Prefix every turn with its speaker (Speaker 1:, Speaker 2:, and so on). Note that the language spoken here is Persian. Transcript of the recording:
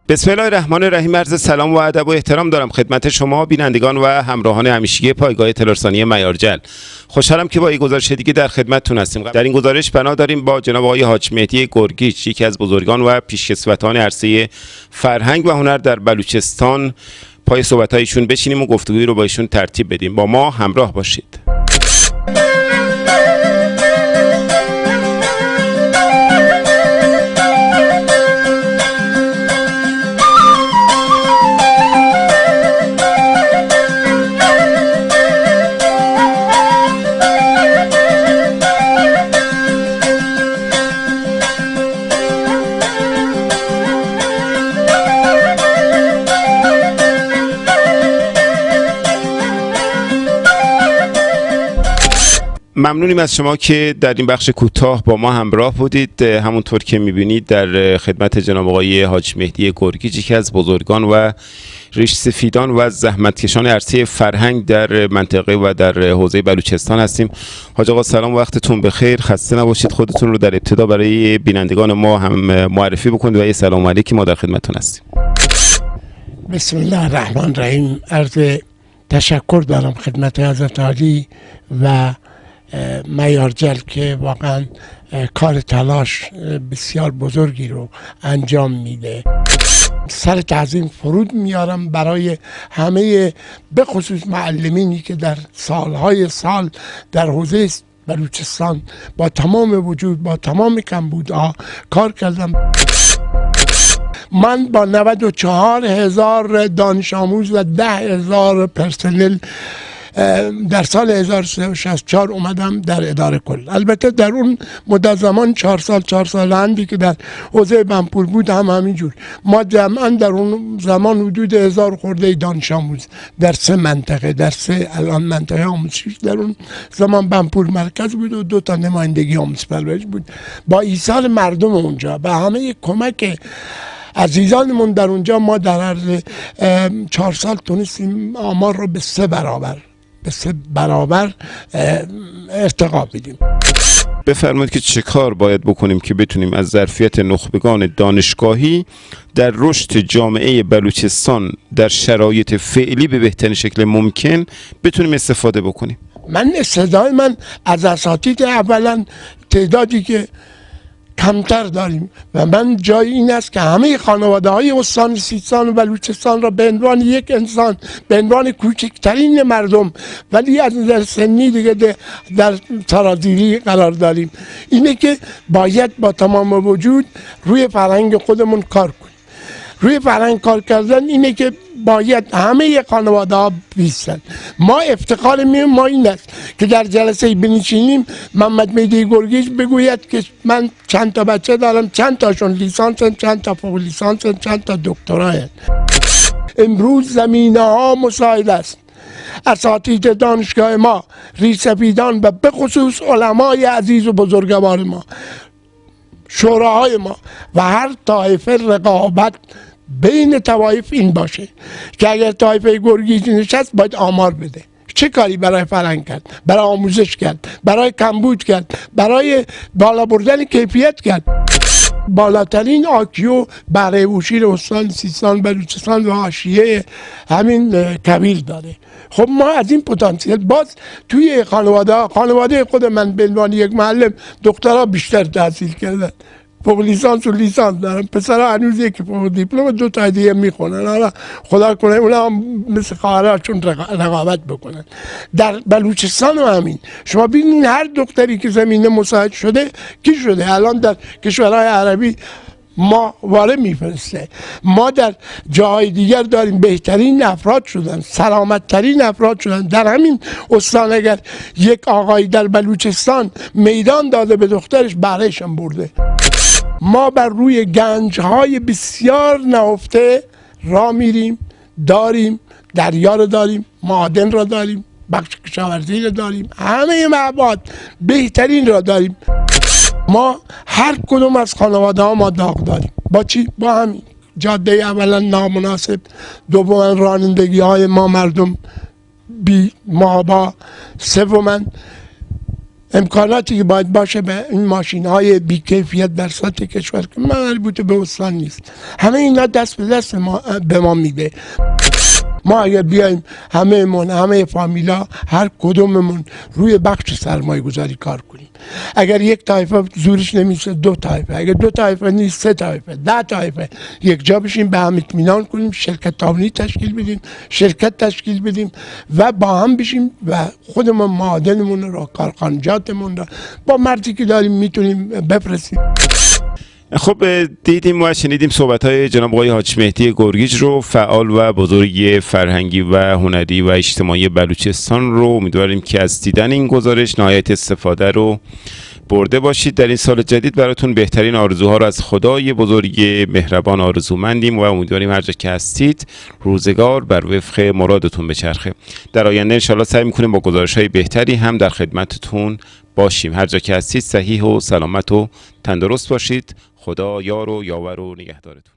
Speaker 1: بسم الله الرحمن الرحیم. عرض سلام و ادب و احترام دارم خدمت شما بینندگان و همراهان همیشگی پایگاه اطلاع‌رسانی معیارجل. خوشحالم که با این گزارش دیگه در خدمتتون هستیم. در این گزارش بنا داریم با جناب آقای حاج مهدی گرگیچ، یکی از بزرگان و پیشکسوتان عرصه فرهنگ و هنر در بلوچستان، پای صحبت‌هایشون بشینیم و گفتگویی رو با ایشون ترتیب بدیم. با ما همراه باشید. ممنونیم از شما که در این بخش کوتاه با ما همراه بودید. همونطور که میبینید در خدمت جناب آقای حاج مهدی گرگیچ، یکی از بزرگان و ریش سفیدان و زحمتکشان عرصه فرهنگ در منطقه و در حوزه بلوچستان هستیم. حاج آقا سلام، وقتتون بخیر، خسته نباشید. خودتون رو در ابتدا برای بینندگان ما هم معرفی بکنید و یه سلام علیکی ما در خدمتتون هستیم.
Speaker 2: بسم الله الرحمن الرحیم. عرض تشکر دارم خدمت حضرت عالی و معیارجل که واقعا کار تلاش بسیار بزرگی رو انجام میده. سر تعظیم فرود میارم برای همه به خصوص معلمینی که در سالهای سال در حوزه بلوچستان با تمام وجود، با تمام کمبودها کار کردم. من با 94,000 دانش آموز و 10,000 پرسنل در سال 1364 اومدم در اداره کل. البته در اون مدت زمان 4 سال اندی که در حوزه بنپور بود هم همینجور. ما جمعا در اون زمان حدود 1000 خورده دانش آموز در 3 منطقه، در 3 الان منطقه آموزشی، در اون زمان بنپور مرکز بود و 2 تا نمایندگی آموزش پرورش بود. با ایثار مردم اونجا و همه کمک عزیزانمون در اونجا، ما در عرض 4 سال تونستیم آمار رو به 3 برابر ارتقا بدیم.
Speaker 1: بفرمایید که چه کار باید بکنیم که بتونیم از ظرفیت نخبگان دانشگاهی در رشد جامعه بلوچستان در شرایط فعلی به بهترین شکل ممکن بتونیم استفاده بکنیم؟
Speaker 2: استعداد من از اساتید اولا تعدادی که کمتر داریم و من جای این است که همه خانواده های استان سیستان و بلوچستان را به عنوان یک انسان، به عنوان کوچکترین مردم ولی از نظر سنی دیگه در سرازیری قرار داریم. اینه که باید با تمام وجود روی فرهنگ خودمون کار کنیم. روی فرهنگ کار کردن اینه که باید همه خانواده ها بیستن. ما افتخار ما این است که در جلسه بنشینیم محمد مهدی گرگیچ بگوید که من چند تا بچه دارم، چند تاشون لیسانس، چند تا فوق لیسانس، چند تا دکترا. امروز زمینه ها مساعد است. اساتید دانشگاه ما، ریشسفیدان و به خصوص علمای عزیز و بزرگوار ما، شوراهای ما و هر طایفه رقابت بین طوایف این باشه که اگر طایفه گرگیچ نشست باید آمار بده. چه کاری برای فرهنگ کرد، برای آموزش کرد، برای کمبود کرد، برای بالا بردن کیفیت کرد. بالاترین آکیو بهره هوشی استان سیستان بلوچستان و حاشیه همین کبیر داره. خب ما از این پتانسیل باز توی خانواده خود من به عنوان یک معلم دکترا بیشتر تحصیل کردن، فوق لیسانس و لیسانس دارم. پسرها هنوز یکی فوق دیپلم و 2 تا دیگه میخونن. حالا خدا کنه اونا هم مثل خواهراشون رقابت بکنن. در بلوچستان هم همین. شما ببینید هر دختری که زمینه مساعد شده کی شده الان در کشورهای عربی ما واره میفرسته. ما در جاهای دیگر داریم بهترین افراد شدن، سلامت ترین افراد شدن. در همین استان اگر یک آقایی در بلوچستان میدان داده به دخترش بهره‌اش هم برده. ما بر روی گنج‌های بسیار نهفته راه میریم، داریم، دریا رو داریم، معادن را داریم، بخش کشاورزی را داریم، همه مواد بهترین را داریم. ما هر کدوم از خانواده ها ما داغ داریم. با چی؟ با همین جاده اولا نامناسب، دوما رانندگی های ما مردم بی محابا، سوما امکاناتی که باید باشه به این ماشین های بیکیفیت در سطح کشور که مربوط به استان نیست. همه اینا دست به دست به ما میده. ما اگر بیایم همه فامیلا هر کدوممون روی بخش سرمایه گذاری کار کنیم، اگر یک طایفه زورش نمیشه 2 طایفه، اگر 2 طایفه نیست 3 طایفه 10 طایفه یک جا بشیم، به هم اطمینان کنیم، شرکت تامینی تشکیل بدیم، شرکت تشکیل بدیم و با هم بشیم و خودمون معادنمون رو، کارخانجاتمون رو با مردی که داریم میتونیم بفرستیم.
Speaker 1: خب دیدیم و شنیدیم صحبت‌های جناب آقای حاج مهدی گرگیج رو، فعال و بزرگ فرهنگی و هنری و اجتماعی بلوچستان رو. امیدواریم که از دیدن این گزارش نهایت استفاده رو برده باشید. در این سال جدید براتون بهترین آرزوها رو از خدای بزرگ مهربان آرزومندیم و امیدواریم هر جا که هستید روزگار بر وفق مرادتون بچرخه. در آینده انشالله سعی می‌کنیم با گزارش‌های بهتری هم در خدمتتون باشیم. هر جا که هستید صحیح و سلامت و تندرست باشید. خدا یار و یاور و نگهدارتون.